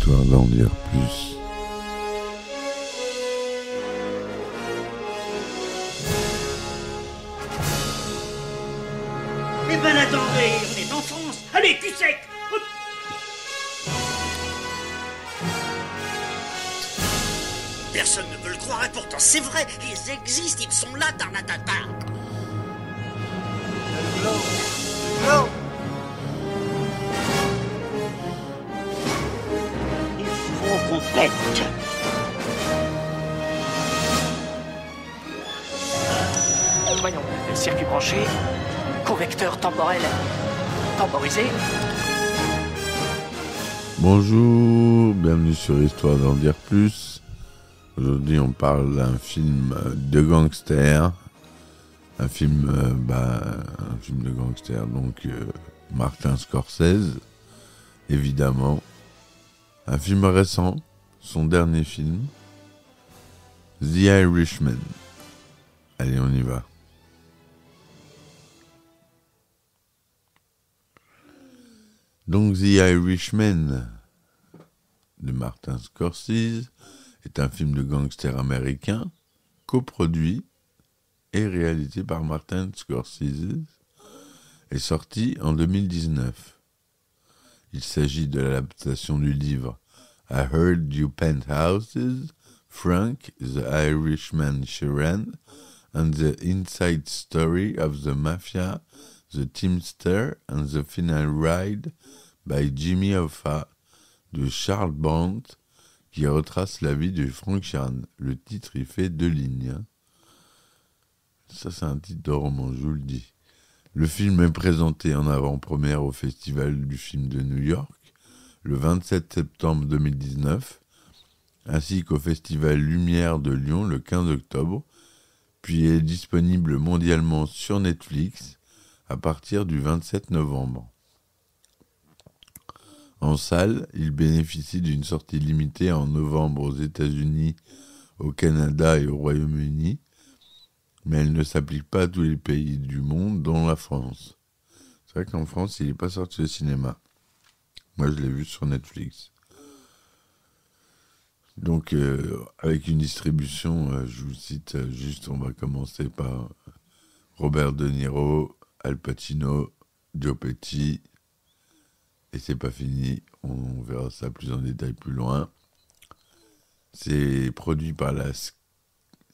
histoire d'en dire plus. Eh ben attendez, on est en France. Allez, cul sec. Hop. Personne ne veut le croire et pourtant c'est vrai, ils existent, ils sont là, Tarnatata. Le globe. Il faut qu'on pète. Voyons, circuit branché, convecteur temporel temporisé. Bonjour, bienvenue sur Histoire d'en dire plus. Aujourd'hui on parle d'un film de gangster. Un film de gangster, donc Martin Scorsese, évidemment. Un film récent, son dernier film, The Irishman. Allez, on y va. Donc The Irishman de Martin Scorsese est un film de gangster américain coproduit et réalisé par Martin Scorsese et sorti en 2019. Il s'agit de l'adaptation du livre I Heard You Penthouses, Frank the Irishman Sheeran and the Inside Story of the Mafia, the Teamster and the Final Ride by Jimmy Hoffa de Charles Brandt qui retrace la vie de Frank Sheeran. Le titre il fait 2 lignes. Ça c'est un titre de roman, je vous le dis. Le film est présenté en avant-première au Festival du film de New York le 27 septembre 2019, ainsi qu'au Festival Lumière de Lyon le 15 octobre, puis est disponible mondialement sur Netflix à partir du 27 novembre. En salle, il bénéficie d'une sortie limitée en novembre aux États-Unis, au Canada et au Royaume-Uni, mais elle ne s'applique pas à tous les pays du monde, dont la France. C'est vrai qu'en France, il n'est pas sorti au cinéma. Moi, je l'ai vu sur Netflix. Donc, avec une distribution, je vous cite juste, on va commencer par Robert De Niro, Al Pacino, Joe Pesci, et c'est pas fini, on verra ça plus en détail plus loin. C'est produit par la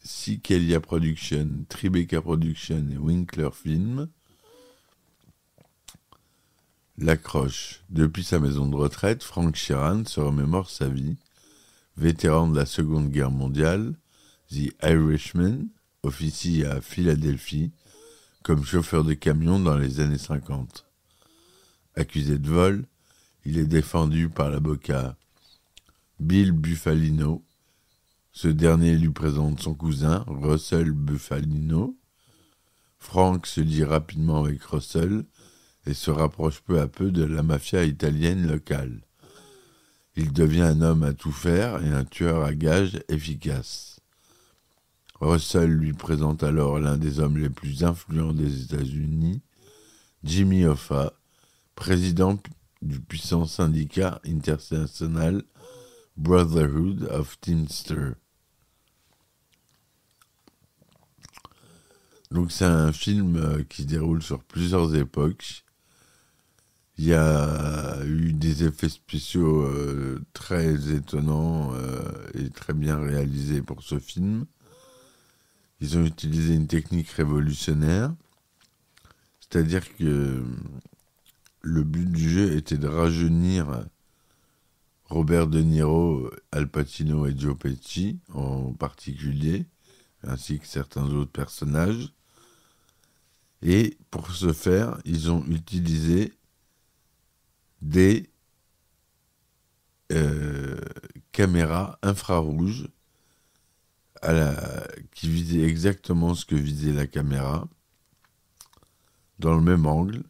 Sikelia Production, Tribeca Production et Winkler Film. L'accroche. Depuis sa maison de retraite, Frank Sheeran se remémore sa vie. Vétéran de la Seconde Guerre mondiale, The Irishman officie à Philadelphie comme chauffeur de camion dans les années 50. Accusé de vol, il est défendu par l'avocat Bill Bufalino. Ce dernier lui présente son cousin, Russell Bufalino. Frank se lie rapidement avec Russell et se rapproche peu à peu de la mafia italienne locale. Il devient un homme à tout faire et un tueur à gages efficace. Russell lui présente alors l'un des hommes les plus influents des États-Unis, Jimmy Hoffa, président du puissant syndicat international Brotherhood of Teamsters. Donc c'est un film qui se déroule sur plusieurs époques. Il y a eu des effets spéciaux très étonnants et très bien réalisés pour ce film. Ils ont utilisé une technique révolutionnaire, c'est-à-dire que le but du jeu était de rajeunir Robert De Niro, Al Pacino et Joe Pesci en particulier, ainsi que certains autres personnages. Et pour ce faire, ils ont utilisé des caméras infrarouges qui visaient exactement ce que visait la caméra, dans le même angle,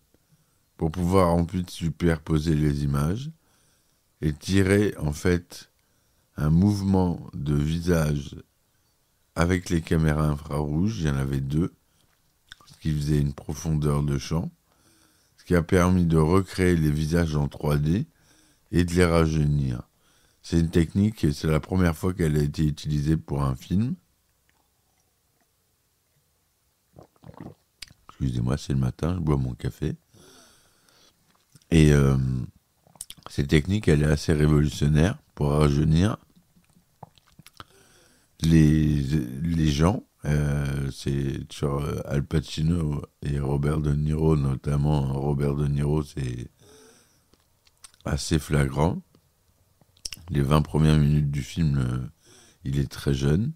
pour pouvoir ensuite superposer les images et tirer en fait un mouvement de visage avec les caméras infrarouges. Il y en avait 2, ce qui faisait une profondeur de champ, ce qui a permis de recréer les visages en 3D et de les rajeunir. C'est une technique, et c'est la première fois qu'elle a été utilisée pour un film. Excusez-moi, c'est le matin, je bois mon café. Et cette technique, elle est assez révolutionnaire pour rajeunir les gens. C'est sur Al Pacino et Robert De Niro, notamment. Robert De Niro, c'est assez flagrant. Les 20 premières minutes du film, il est très jeune,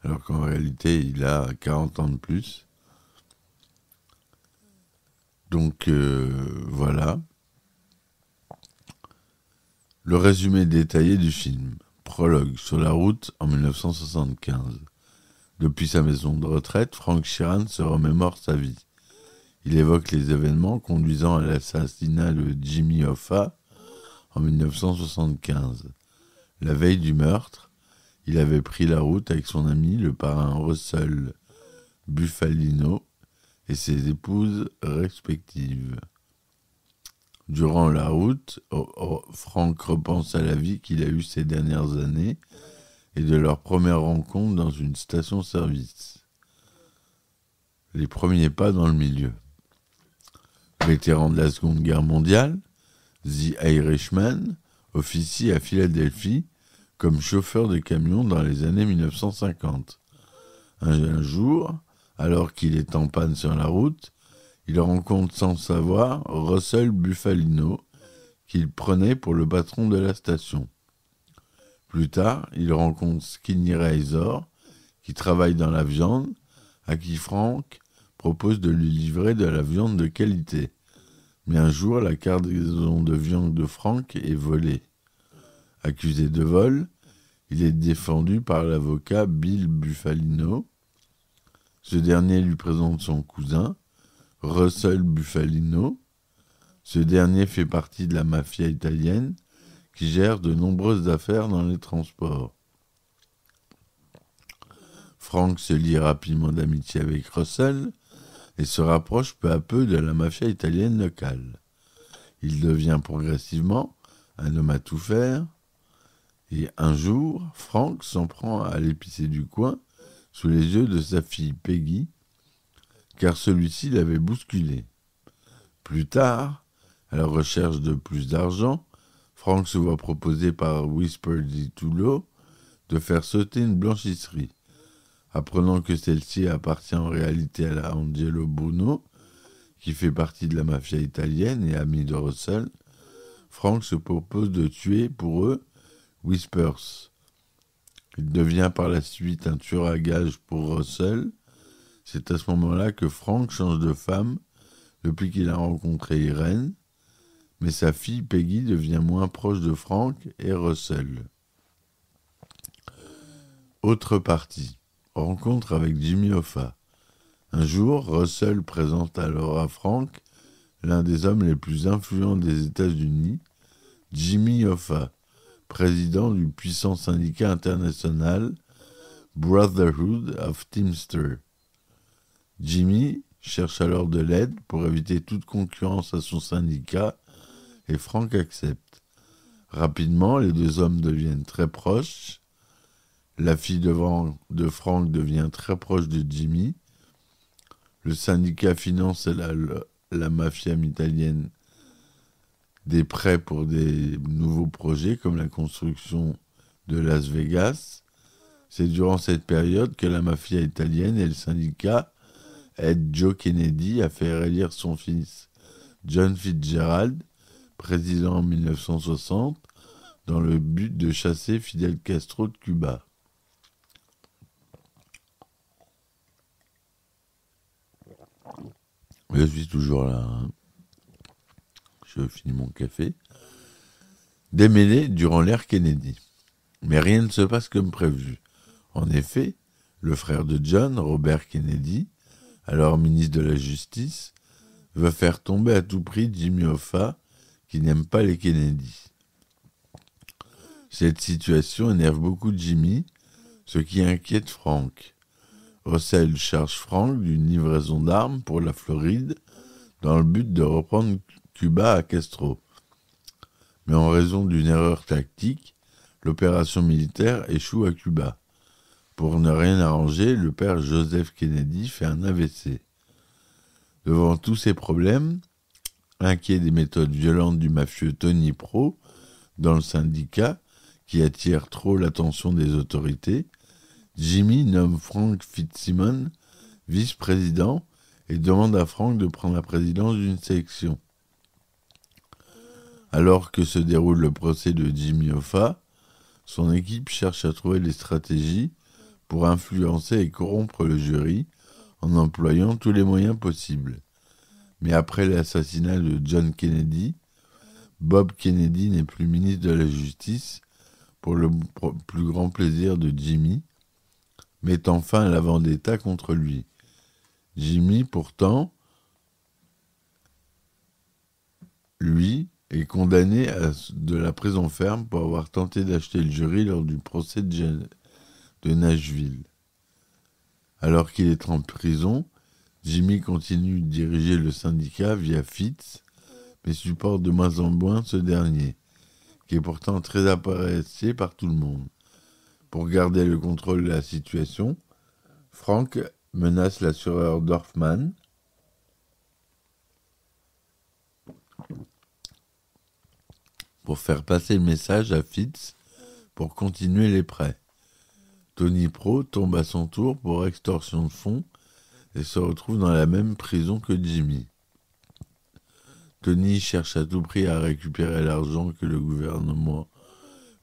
alors qu'en réalité, il a 40 ans de plus. Donc, voilà. Le résumé détaillé du film. Prologue. Sur la route en 1975. Depuis sa maison de retraite, Frank Sheeran se remémore sa vie. Il évoque les événements conduisant à l'assassinat de Jimmy Hoffa en 1975. La veille du meurtre, il avait pris la route avec son ami, le parrain Russell Bufalino, et ses épouses respectives. Durant la route, Frank repense à la vie qu'il a eue ces dernières années et de leur première rencontre dans une station-service. Les premiers pas dans le milieu. Vétéran de la Seconde Guerre mondiale, The Irishman officie à Philadelphie comme chauffeur de camion dans les années 1950. Un jour, alors qu'il est en panne sur la route, il rencontre sans le savoir Russell Bufalino, qu'il prenait pour le patron de la station. Plus tard, il rencontre Skinny Razor, qui travaille dans la viande, à qui Frank propose de lui livrer de la viande de qualité. Mais un jour, la cargaison de viande de Frank est volée. Accusé de vol, il est défendu par l'avocat Bill Bufalino. Ce dernier lui présente son cousin, Russell Bufalino. Ce dernier fait partie de la mafia italienne qui gère de nombreuses affaires dans les transports. Frank se lie rapidement d'amitié avec Russell et se rapproche peu à peu de la mafia italienne locale. Il devient progressivement un homme à tout faire, et un jour, Frank s'en prend à l'épicier du coin sous les yeux de sa fille Peggy, car celui-ci l'avait bousculé. Plus tard, à la recherche de plus d'argent, Frank se voit proposer par Whisper DiTullio de faire sauter une blanchisserie. Apprenant que celle-ci appartient en réalité à Angelo Bruno, qui fait partie de la mafia italienne et ami de Russell, Frank se propose de tuer pour eux Whispers. Il devient par la suite un tueur à gages pour Russell. C'est à ce moment-là que Frank change de femme depuis qu'il a rencontré Irene, mais sa fille Peggy devient moins proche de Frank et Russell. Autre partie. Rencontre avec Jimmy Hoffa. Un jour, Russell présente alors à Frank l'un des hommes les plus influents des États-Unis, Jimmy Hoffa, président du puissant syndicat international Brotherhood of Teamsters. Jimmy cherche alors de l'aide pour éviter toute concurrence à son syndicat et Frank accepte. Rapidement, les deux hommes deviennent très proches. La fille de Frank devient très proche de Jimmy. Le syndicat finance la mafia italienne des prêts pour des nouveaux projets comme la construction de Las Vegas. C'est durant cette période que la mafia italienne et le syndicat aident Joe Kennedy à faire élire son fils John Fitzgerald, président en 1960, dans le but de chasser Fidel Castro de Cuba. Je suis toujours là. Je finis mon café. Démêlé durant l'ère Kennedy. Mais rien ne se passe comme prévu. En effet, le frère de John, Robert Kennedy, alors ministre de la Justice, veut faire tomber à tout prix Jimmy Hoffa, qui n'aime pas les Kennedy. Cette situation énerve beaucoup Jimmy, ce qui inquiète Frank. Russell charge Frank d'une livraison d'armes pour la Floride dans le but de reprendre Cuba à Castro. Mais en raison d'une erreur tactique, L'opération militaire échoue à Cuba. Pour ne rien arranger, le père Joseph Kennedy fait un AVC. Devant tous ces problèmes, inquiet des méthodes violentes du mafieux Tony Pro dans le syndicat, qui attire trop l'attention des autorités, Jimmy nomme Frank Fitzsimons vice-président et demande à Frank de prendre la présidence d'une section. Alors que se déroule le procès de Jimmy Hoffa, son équipe cherche à trouver des stratégies pour influencer et corrompre le jury en employant tous les moyens possibles. Mais après l'assassinat de John Kennedy, Bob Kennedy n'est plus ministre de la Justice pour le plus grand plaisir de Jimmy, mettant fin à la vendetta contre lui. Jimmy, pourtant, lui, est condamné à de la prison ferme pour avoir tenté d'acheter le jury lors du procès de Nashville. Alors qu'il est en prison, Jimmy continue de diriger le syndicat via Fitz, mais supporte de moins en moins ce dernier, qui est pourtant très apprécié par tout le monde. Pour garder le contrôle de la situation, Frank menace l'assureur Dorfman pour faire passer le message à Fitz pour continuer les prêts. Tony Pro tombe à son tour pour extorsion de fonds et se retrouve dans la même prison que Jimmy. Tony cherche à tout prix à récupérer l'argent que le gouvernement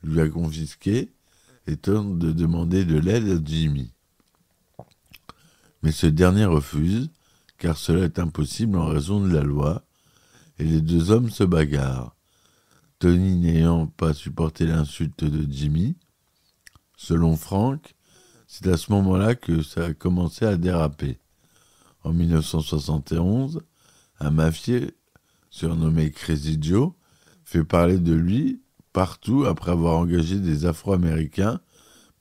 lui a confisqué et tente de demander de l'aide à Jimmy. Mais ce dernier refuse, car cela est impossible en raison de la loi, et les deux hommes se bagarrent. Tony n'ayant pas supporté l'insulte de Jimmy, selon Frank, c'est à ce moment-là que ça a commencé à déraper. En 1971, un mafieux surnommé Crazy Joe fait parler de lui partout après avoir engagé des Afro-Américains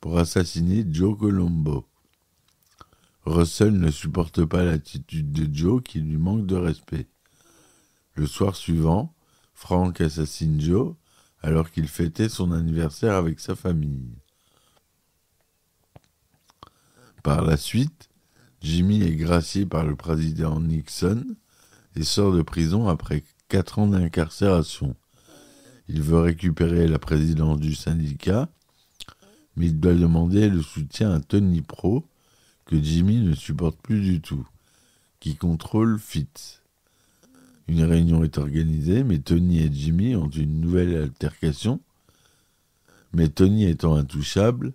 pour assassiner Joe Colombo. Russell ne supporte pas l'attitude de Joe qui lui manque de respect. Le soir suivant, Frank assassine Joe alors qu'il fêtait son anniversaire avec sa famille. Par la suite, Jimmy est gracié par le président Nixon et sort de prison après 4 ans d'incarcération. Il veut récupérer la présidence du syndicat, mais il doit demander le soutien à Tony Pro, que Jimmy ne supporte plus du tout, qui contrôle Fitz. Une réunion est organisée, mais Tony et Jimmy ont une nouvelle altercation. Mais Tony étant intouchable,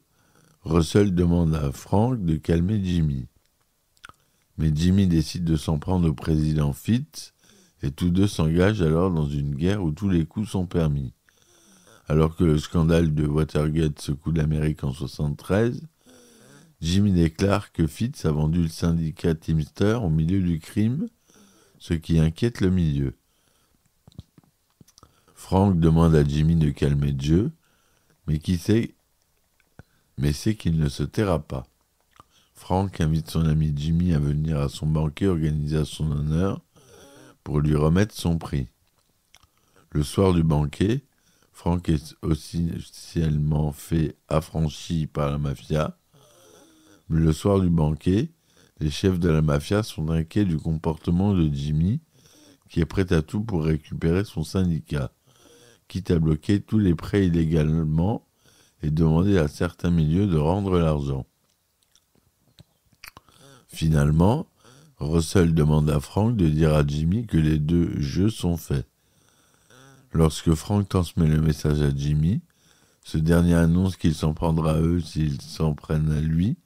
Russell demande à Frank de calmer Jimmy. Mais Jimmy décide de s'en prendre au président Fitz, et tous deux s'engagent alors dans une guerre où tous les coups sont permis. Alors que le scandale de Watergate secoue l'Amérique en 1973, Jimmy déclare que Fitz a vendu le syndicat Teamster au milieu du crime, ce qui inquiète le milieu. Frank demande à Jimmy de calmer Joe, mais sait qu'il ne se taira pas. Frank invite son ami Jimmy à venir à son banquet organisé à son honneur pour lui remettre son prix. Le soir du banquet, Frank est officiellement fait affranchi par la mafia, mais le soir du banquet, les chefs de la mafia sont inquiets du comportement de Jimmy, qui est prêt à tout pour récupérer son syndicat, quitte à bloquer tous les prêts illégalement et demander à certains milieux de rendre l'argent. Finalement, Russell demande à Frank de dire à Jimmy que les deux jeux sont faits. Lorsque Frank transmet le message à Jimmy, ce dernier annonce qu'il s'en prendra à eux s'ils s'en prennent à lui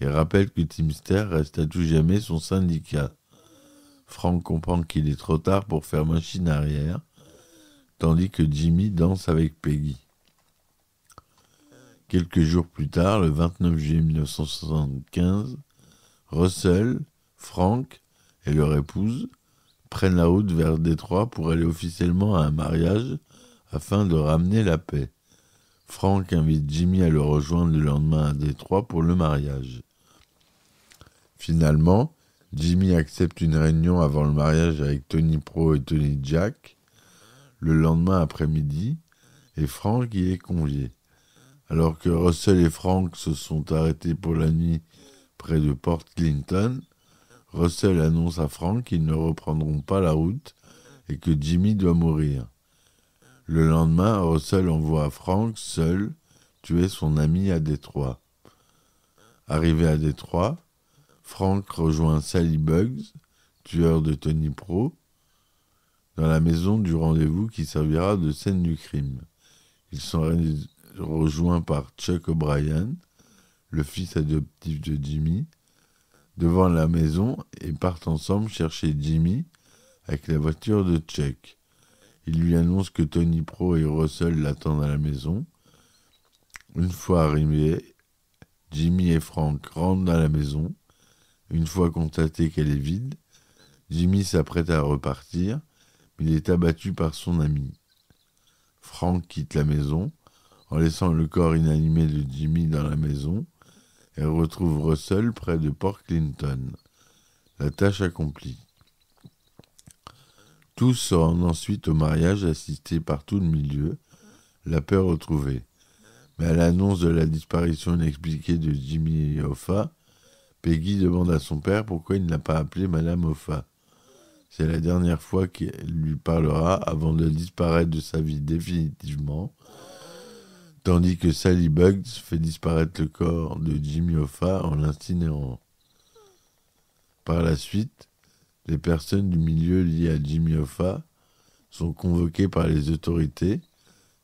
et rappelle que Teamster reste à tout jamais son syndicat. Frank comprend qu'il est trop tard pour faire machine arrière, tandis que Jimmy danse avec Peggy. Quelques jours plus tard, le 29 juillet 1975, Russell, Frank et leur épouse prennent la route vers Détroit pour aller officiellement à un mariage afin de ramener la paix. Frank invite Jimmy à le rejoindre le lendemain à Détroit pour le mariage. Finalement, Jimmy accepte une réunion avant le mariage avec Tony Pro et Tony Jack le lendemain après-midi et Frank y est convié. Alors que Russell et Frank se sont arrêtés pour la nuit près de Port Clinton, Russell annonce à Frank qu'ils ne reprendront pas la route et que Jimmy doit mourir. Le lendemain, Russell envoie Frank seul tuer son ami à Détroit. Arrivé à Détroit, Frank rejoint Sally Bugs, tueur de Tony Pro, dans la maison du rendez-vous qui servira de scène du crime. Ils sont rejoints par Chuck O'Brien, le fils adoptif de Jimmy, devant la maison et partent ensemble chercher Jimmy avec la voiture de Chuck. Il lui annonce que Tony Pro et Russell l'attendent à la maison. Une fois arrivés, Jimmy et Frank rentrent dans la maison. Une fois constaté qu'elle est vide, Jimmy s'apprête à repartir, mais il est abattu par son ami. Frank quitte la maison, en laissant le corps inanimé de Jimmy dans la maison, et retrouve Russell près de Port Clinton. La tâche accomplie. Tous se rendent ensuite au mariage assisté par tout le milieu, la paix retrouvée. Mais à l'annonce de la disparition inexpliquée de Jimmy Hoffa, Peggy demande à son père pourquoi il n'a pas appelé Madame Hoffa. C'est la dernière fois qu'elle lui parlera avant de disparaître de sa vie définitivement, tandis que Sally Bugs fait disparaître le corps de Jimmy Hoffa en l'incinérant. Par la suite, les personnes du milieu liées à Jimmy Hoffa sont convoquées par les autorités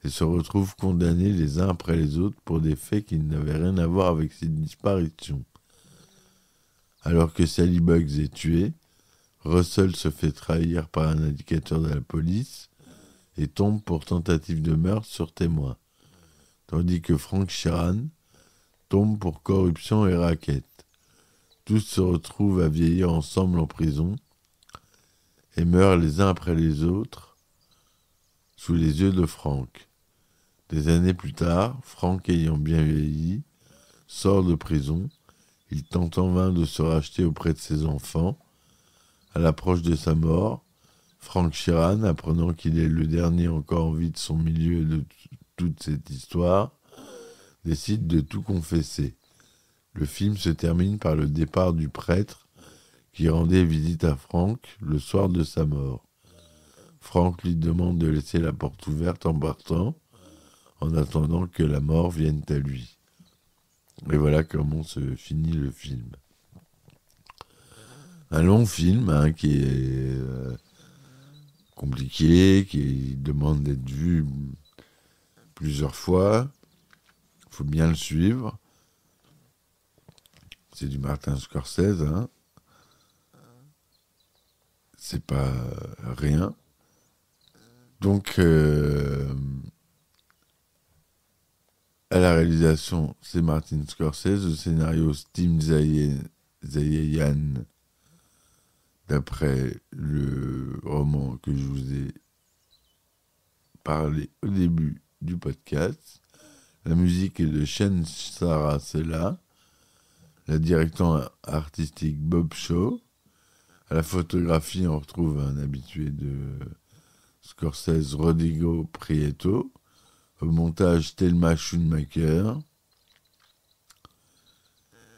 et se retrouvent condamnés les uns après les autres pour des faits qui n'avaient rien à voir avec cette disparition. Alors que Sally Bugs est tuée, Russell se fait trahir par un indicateur de la police et tombe pour tentative de meurtre sur témoin, tandis que Frank Sheeran tombe pour corruption et racket. Tous se retrouvent à vieillir ensemble en prison et meurent les uns après les autres sous les yeux de Frank. Des années plus tard, Frank ayant bien vieilli, sort de prison. Il tente en vain de se racheter auprès de ses enfants. À l'approche de sa mort, Frank Sheeran, apprenant qu'il est le dernier encore en vie de son milieu et de toute cette histoire, décide de tout confesser. Le film se termine par le départ du prêtre qui rendait visite à Frank le soir de sa mort. Frank lui demande de laisser la porte ouverte en partant, en attendant que la mort vienne à lui. Et voilà comment se finit le film. Un long film qui est compliqué, qui demande d'être vu plusieurs fois. Il faut bien le suivre. C'est du Martin Scorsese. C'est pas rien. Donc, à la réalisation, c'est Martin Scorsese. Le scénario, Tim Zayayan, d'après le roman que je vous ai parlé au début du podcast. La musique est de Shen Sarasela. La direction artistique Bob Shaw. À la photographie, on retrouve un habitué de Scorsese, Rodrigo Prieto. Au montage, Thelma Schoonmaker.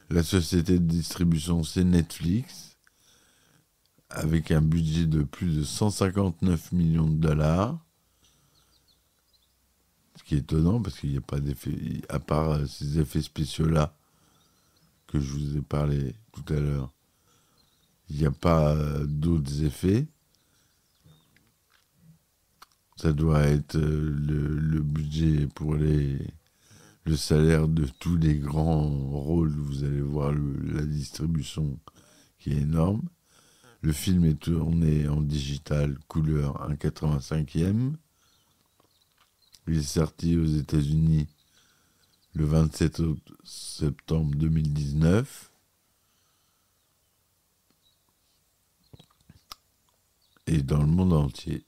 La société de distribution, c'est Netflix, avec un budget de plus de 159 millions de dollars. Ce qui est étonnant, parce qu'il n'y a pas d'effet, à part ces effets spéciaux-là, que je vous ai parlé tout à l'heure. Il n'y a pas d'autres effets. Ça doit être le budget pour le salaire de tous les grands rôles. Vous allez voir la distribution qui est énorme. Le film est tourné en digital couleur 1,85e. Il est sorti aux États-Unis le 27 septembre 2019. Et dans le monde entier.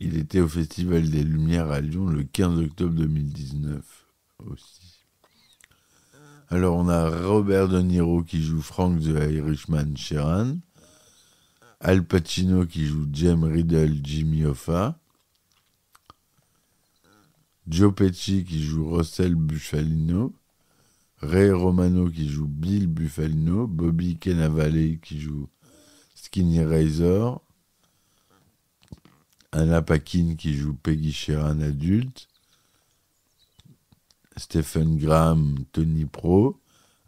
Il était au Festival des Lumières à Lyon le 15 octobre 2019 aussi. Alors on a Robert De Niro qui joue Frank the Irishman Sheeran, Al Pacino qui joue James Riddle Jimmy Hoffa, Joe Pesci qui joue Russell Bufalino, Ray Romano qui joue Bill Bufalino, Bobby Cannavale qui joue Skinny Razor, Anna Paquin qui joue Peggy Sheeran adulte, Stephen Graham, Tony Pro,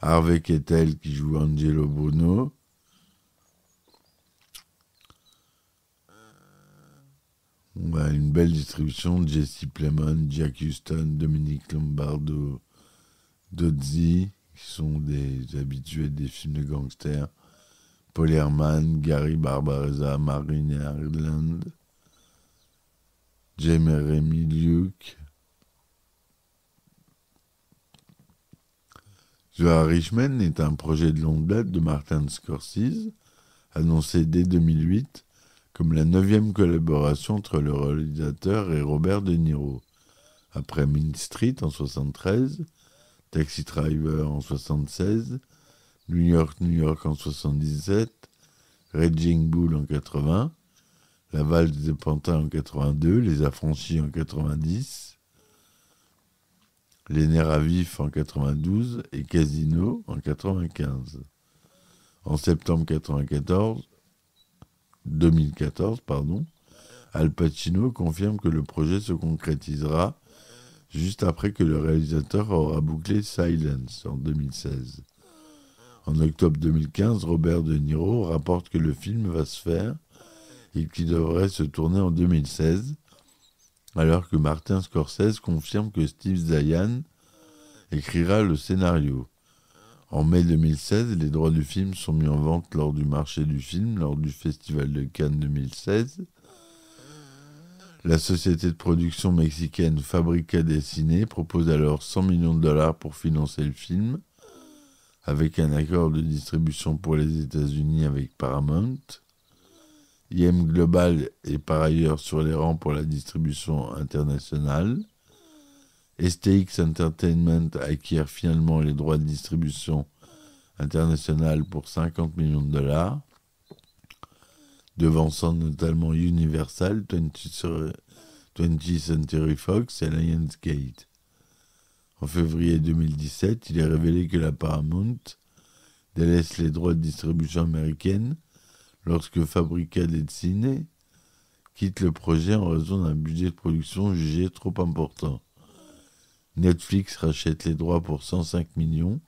Harvey Keitel qui joue Angelo Bruno, on a une belle distribution de Jesse Plemons, Jack Huston, Dominique Lombardo, Dodzi, qui sont des habitués des films de gangsters, Paul Herman, Gary Barbarossa, Marine Ireland, Jeremy Luke, The Irishman est un projet de longue date de Martin Scorsese, annoncé dès 2008 comme la 9e collaboration entre le réalisateur et Robert De Niro, après Mean Street en 1973, Taxi Driver en 1976, New York en 1977, Raging Bull en 1980, La Valse des Pantins en 1982, Les Affranchis en 1990, Les Nerfs à vif en 1992 et Casino en 1995. En septembre 2014, Al Pacino confirme que le projet se concrétisera juste après que le réalisateur aura bouclé Silence en 2016. En octobre 2015, Robert De Niro rapporte que le film va se faire et qu'il devrait se tourner en 2016, alors que Martin Scorsese confirme que Steve Zahn écrira le scénario. En mai 2016, les droits du film sont mis en vente lors du marché du film, lors du Festival de Cannes 2016. La société de production mexicaine Fabrica del Cine propose alors 100 millions de dollars pour financer le film, avec un accord de distribution pour les États-Unis avec Paramount. IM Global est par ailleurs sur les rangs pour la distribution internationale. STX Entertainment acquiert finalement les droits de distribution internationale pour 50 millions de dollars, devançant notamment Universal, 20th Century Fox et Lionsgate. En février 2017, il est révélé que la Paramount délaisse les droits de distribution américaine lorsque Fabrica del Cine quitte le projet en raison d'un budget de production jugé trop important. Netflix rachète les droits pour 105 millions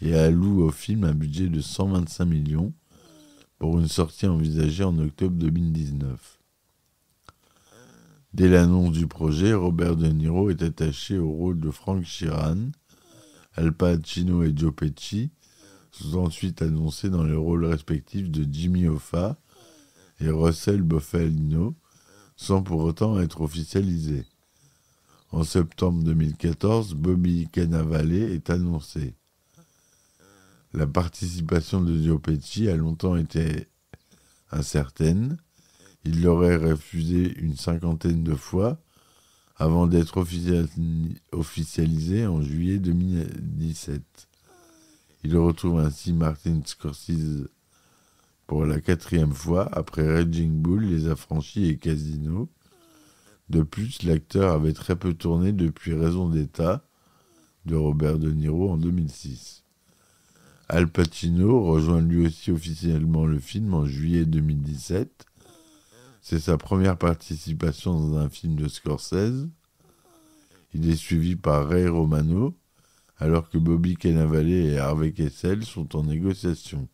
et alloue au film un budget de 125 millions pour une sortie envisagée en octobre 2019. Dès l'annonce du projet, Robert De Niro est attaché au rôle de Frank Sheeran. Al Pacino et Joe Pesci sont ensuite annoncés dans les rôles respectifs de Jimmy Hoffa et Russell Bufalino, sans pour autant être officialisés. En septembre 2014, Bobby Cannavale est annoncé. La participation de Joe Pesci a longtemps été incertaine. Il l'aurait refusé une 50aine de fois avant d'être officialisé en juillet 2017. Il retrouve ainsi Martin Scorsese pour la 4e fois après Raging Bull, Les Affranchis et Casino. De plus, l'acteur avait très peu tourné depuis Raison d'État de Robert De Niro en 2006. Al Pacino rejoint lui aussi officiellement le film en juillet 2017. C'est sa première participation dans un film de Scorsese. Il est suivi par Ray Romano, alors que Bobby Cannavale et Harvey Keitel sont en négociation.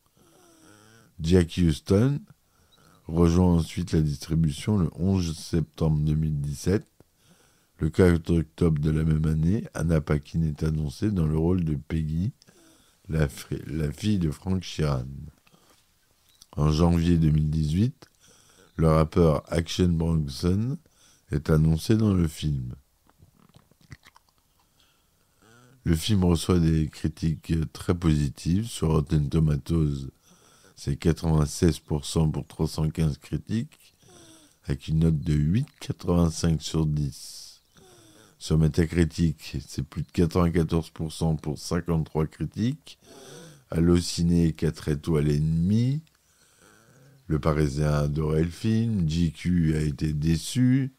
Jack Huston rejoint ensuite la distribution le 11 septembre 2017. Le 4 octobre de la même année, Anna Paquin est annoncée dans le rôle de Peggy, la fille de Frank Sheeran. En janvier 2018, le rappeur Action Bronson est annoncé dans le film. Le film reçoit des critiques très positives. Sur Rotten Tomatoes, c'est 96% pour 315 critiques, avec une note de 8,85 sur 10. Sur Metacritic, c'est plus de 94% pour 53 critiques. Allociné, 4 étoiles et demie. Le Parisien a adoré le film. GQ a été déçu.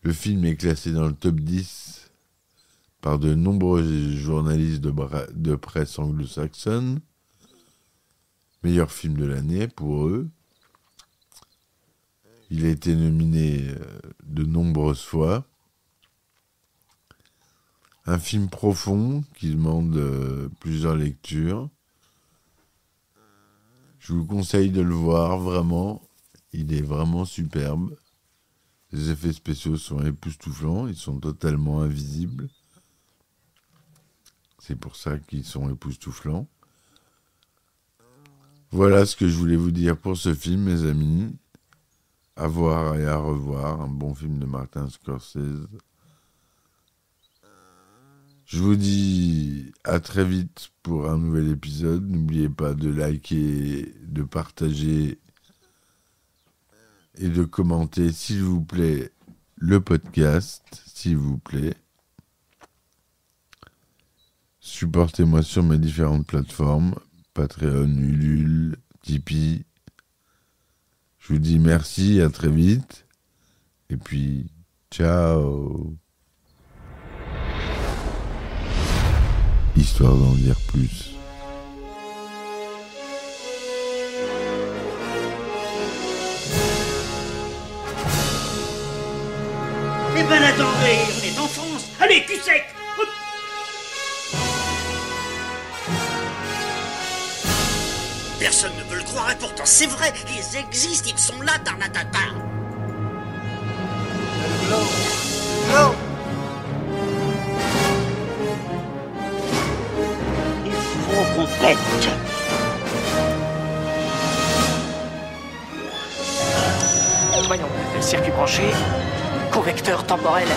Le film est classé dans le top 10 par de nombreux journalistes de presse anglo-saxonne. Meilleur film de l'année pour eux. Il a été nominé de nombreuses fois. Un film profond qui demande plusieurs lectures. Je vous conseille de le voir, vraiment. Il est vraiment superbe. Les effets spéciaux sont époustouflants. Ils sont totalement invisibles. C'est pour ça qu'ils sont époustouflants. Voilà ce que je voulais vous dire pour ce film, mes amis. À voir et à revoir. Un bon film de Martin Scorsese. Je vous dis à très vite pour un nouvel épisode. N'oubliez pas de liker, de partager et de commenter, s'il vous plaît, le podcast, s'il vous plaît. Supportez-moi sur mes différentes plateformes, Patreon, Ulule, Tipeee. Je vous dis merci, à très vite. Et puis, ciao. Histoire d'en dire plus. Eh ben attendez, on est en France. Allez, cul sec. Hop. Personne ne veut le croire et pourtant c'est vrai, ils existent, ils sont là, Tarnatata. Non. Il faut qu'on pète. Voyons, circuit branché, convecteur temporel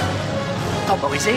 temporisé,